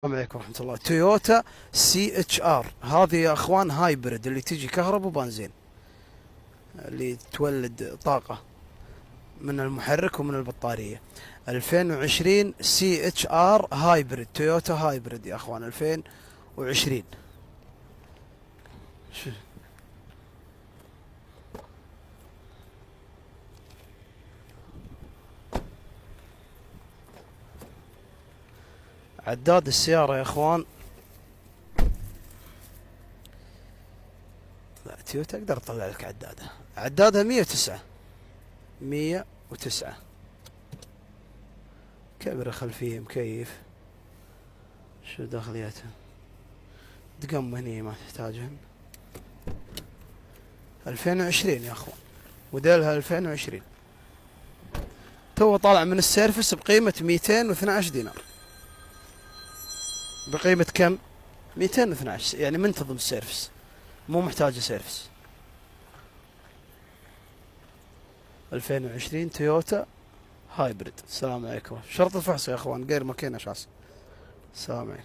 السلام عليكم ورحمة الله. تويوتا سي اتش ار هذه يا اخوان هايبرد اللي تجي كهرب وبنزين، اللي تولد طاقة من المحرك ومن البطارية. 2020 سي اتش ار هايبرد، تويوتا هايبرد يا اخوان 2020. عداد السيارة يا اخوان، لا تويوتا اقدر اطلع لك عدادها 109. 109 كاميرا خلفية، مكيف، شو داخلياتها، دقم هني ما تحتاجهن. 2020 يا اخوان، موديلها 2020، تو طالع من السيرفس بقيمة 212 دينار. بقيمة كم؟ 212، يعني منتظم السيرفس، مو محتاجة سيرفس. 2020 تويوتا هايبرد. السلام عليكم. شرط الفحص يا اخوان، غير ماكينة شاص. السلام عليكم.